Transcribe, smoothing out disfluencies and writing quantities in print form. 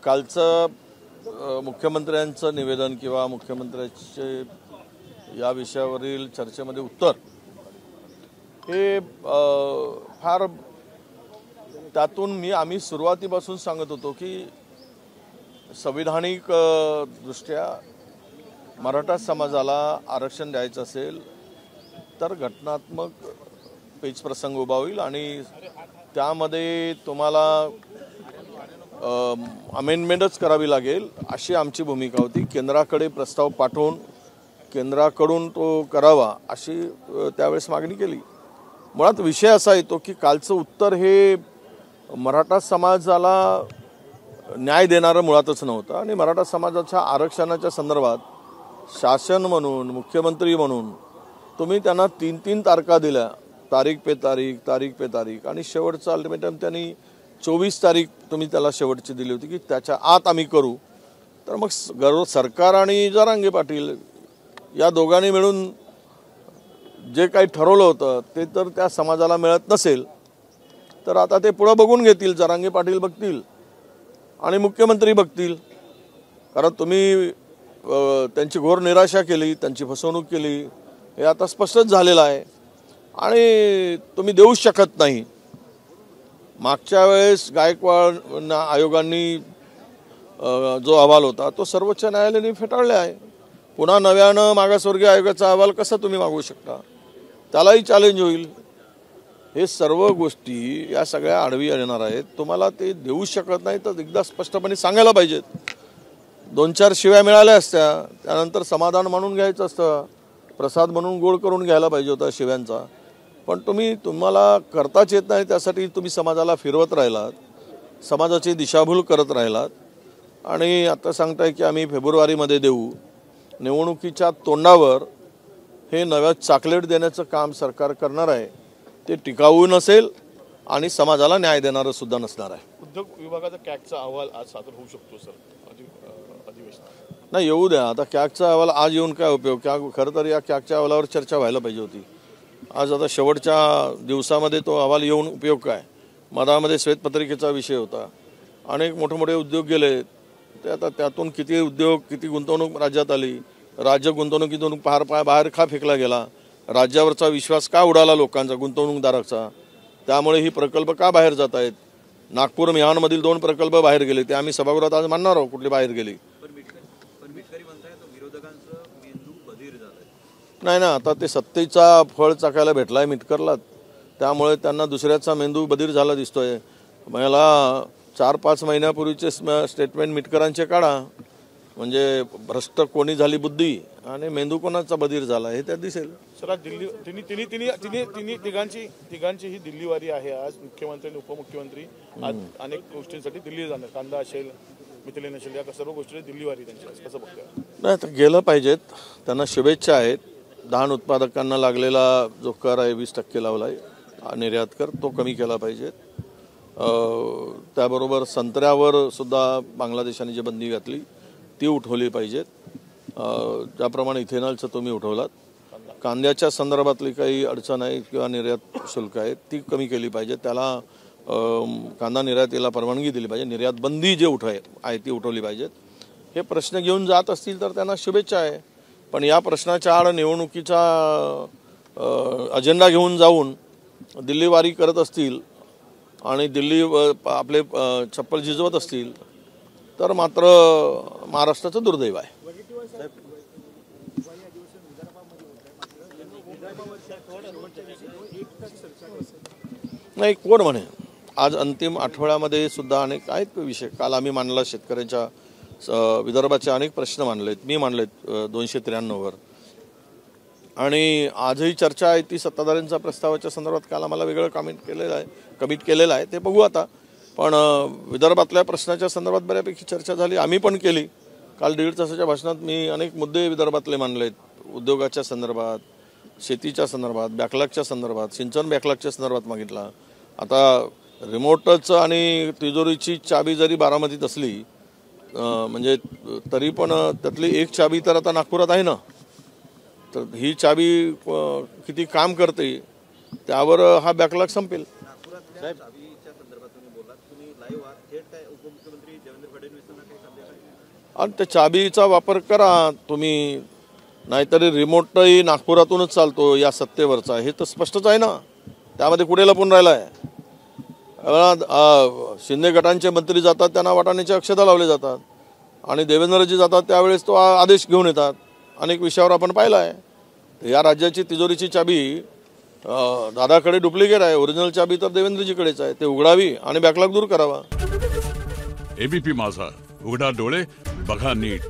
कालचं मुख्यमंत्र्यांचं निवेदन किंवा मुख्यमंत्र्यांचे या विषयावरील चर्चेमध्ये उत्तर हे फार त्यातून आम्ही सुरुवातीपासून सांगत होतो की संविधानिक दृष्ट्या मराठा समाजाला आरक्षण द्यायचं असेल तर घटनात्मक पेचप्रसंग उभा होईल आणि त्यामध्ये तुम्हाला अमेंडमेंटच करावी लागेल अशी आमची भूमिका होती। केंद्राकडे प्रस्ताव पाठवून केंद्राकडून तो करावा अशी त्यावेळेस मागणी केली। मुळात विषय असा येतो की कालचं उत्तर हे मराठा समाजाला न्याय देणारं मुळातच नव्हतं आणि मराठा समाजाच्या आरक्षणाच्या संदर्भात शासन म्हणून मुख्यमंत्री म्हणून तुम्ही त्यांना 3 तारखा दिल्या, तारीख पे तारीख आणि शेवटचं अल्टिमेटम त्यांनी 24 तारीख तुम्ही त्याला शेवटची दिली होती की त्याच्या आत आम्ही करू। तर मग सरकार आणि जरांगे पाटील या दोघांनी मिळून जे काही ठरवलं होतं ते तर त्या समाजाला मिळत नसेल तर आता ते पुढे बघून घेतील, जरांगे पाटील बघतील आणि मुख्यमंत्री बघतील। कारण तुम्ही त्यांची घोर निराशा केली, त्यांची फसवणूक केली हे आता स्पष्टच झालेलं आहे आणि तुम्ही देऊच शकत नाही। मागच्या वेळेस गायकवाड आयोगांनी जो अहवाल होता तो सर्वोच्च न्यायालयाने फेटाळला आहे। पुन्हा नव्यानं मागासवर्गीय आयोगाचा अहवाल कसा तुम्ही मागवू शकता? त्यालाही चॅलेंज होईल। हे सर्व गोष्टी या सगळ्या आडवी येणार आहेत। तुम्हाला ते देऊ शकत नाही तर एकदा स्पष्टपणे सांगायला पाहिजेत। 2-4 शिव्या मिळाल्या असत्या, त्यानंतर समाधान म्हणून घ्यायचं असतं, प्रसाद म्हणून गोड करून घ्यायला पाहिजे होता शिव्यांचा। पण तुम्हाला करताच येत नाही, त्यासाठी तुम्ही समाजाला फिरवत राहिलात, समाजाची दिशाभूल करत राहिलात आणि आता सांगताय की आम्ही फेब्रुवारीमध्ये देऊ। निवडणुकीच्या तोंडावर हे नव्या चॉकलेट देण्याचं काम सरकार करणार आहे। ते टिकाऊ नसेल आणि समाजाला न्याय देणारं सुद्धा नसणार आहे। उद्योग विभागाचा कॅगचा अहवाल आज सादर होऊ शकतो सर अधिवेशनात? नाही, येऊ द्या। आता कॅगचा अहवाल आज येऊन काय उपयोग? खरं तर या कॅगच्या अहवालावर चर्चा व्हायला पाहिजे होती आज। आता शेवटच्या दिवसामध्ये तो अहवाल येऊन उपयोग काय? मधामध्ये श्वेतपत्रिकेचा विषय होता, अनेक मोठे उद्योग गेले, ते आता त्यातून किती उद्योग किती गुंतवणूक राज्यात आली, राज्य गुंतवणुकीतून बाहेर का फेकला गेला, राज्यावरचा विश्वास का उडाला लोकांचा गुंतवणूकदाराचा, त्यामुळे ही प्रकल्प का बाहेर जात आहेत। नागपूर मिहानमधील 2 प्रकल्प बाहेर गेले, ते आम्ही सभागृहात आज मानणार आहोत कुठले बाहेर गेले। नाही ना, आता ते सत्तेचा फळ चाकायला भेटलाय मिटकरला, त्यामुळे त्यांना दुसऱ्याचा मेंदू बधीर झाला दिसतोय। मला 4-5 महिन्यापूर्वीचे स्टेटमेंट मिटकरांचे काढा, म्हणजे भ्रष्ट कोणी झाली बुद्धी आणि मेंदू कोणाचा बधीर झाला हे त्यात दिसेल। सर आज दिल्ली तिघांची ही दिल्लीवारी आहे। आज मुख्यमंत्री आणि उपमुख्यमंत्री आज अनेक गोष्टींसाठी दिल्ली जाणार, कांदा असेल, मिथिलेन असेल, या सर्व गोष्टी दिल्लीवारी त्यांची कसं बघताय? नाही तर गेलं पाहिजेत, त्यांना शुभेच्छा आहेत। धान उत्पादकांना लागलेला जो कर आहे 20% लावलाय निर्यात कर, तो कमी केला पाहिजे। त्याबरोबर संत्र्यावर सुद्धा बांगलादेशाने जी बंदी घातली ती उठवली पाहिजेत, ज्याप्रमाणे इथेनॉलचं तुम्ही उठवलात। कांद्याच्या संदर्भातली काही अडचण आहे किंवा निर्यात शुल्क आहे ती कमी केली पाहिजे, त्याला कांदा निर्यातीला परवानगी दिली पाहिजे, निर्यात बंदी जे आहे ती उठवली पाहिजेत। हे प्रश्न घेऊन जात असतील तर त्यांना शुभेच्छा आहे, पण या प्रश्नाच्या आड निवडणुकीचा अजेंडा घेऊन जाऊन दिल्लीवारी करत असतील आणि दिल्ली आपले चप्पल झिजवत असतील तर मात्र महाराष्ट्राचं दुर्दैव आहे। नाही, कोण म्हणे आज अंतिम आठवड्यामध्ये सुद्धा अनेक आहेत विषय। काल आम्ही मांडला शेतकऱ्यांच्या विदर्भाचे अनेक प्रश्न मांडलेत, मी मांडलेत 293 वर, आणि आजही चर्चा आहे ती सत्ताधाऱ्यांच्या प्रस्तावाच्या संदर्भात। काल आम्हाला वेगळं कमिट केलेलं आहे, ते बघू आता। पण विदर्भातल्या प्रश्नाच्या संदर्भात बऱ्यापैकी चर्चा झाली, आम्ही पण केली। काल 1.5 तासाच्या भाषणात मी अनेक मुद्दे विदर्भातले मांडलेत, उद्योगाच्या संदर्भात, शेतीच्या संदर्भात, बॅकलॉगच्या संदर्भात, सिंचन बॅकलॉगच्या संदर्भात मागितला। आता रिमोटचं आणि तिजोरीची चाबी जरी बारामतीत असली म्हणजे तरी पण त्यातली एक चाबी तर आता नागपुरात आहे ना, तर ही चाबी किती काम करते त्यावर हा बॅकलॉग संपेल। नागपुरात चाबीच्या संदर्भात तुम्ही बोललात, तुम्ही लाईव्ह आहात, थेट काय उपमुख्यमंत्री देवेंद्र फडणवीस आणि त्या चाबीचा वापर करा तुम्ही, नाहीतरी रिमोटही नागपुरातूनच चालतो या सत्तेवरचा, हे तर स्पष्टच आहे ना. त्यामध्ये कुठे लपून राहिला आहे? शिंदे गटांचे मंत्री जातात, त्यांना वाटाण्याची अक्षता लावले जातात, आणि देवेंद्रजी जातात त्यावेळेस तो आदेश घेऊन येतात. अनेक विषयावर आपण पाहिलं आहे. या राज्याची तिजोरीची चाबी दादाकडे डुप्लिकेट आहे, ओरिजिनल चाबी तर देवेंद्रजीकडेच आहे. ते उघडावी आणि बॅकलॉग दूर करावा. एबीपी माझा, उघडा डोळे बघा नीट.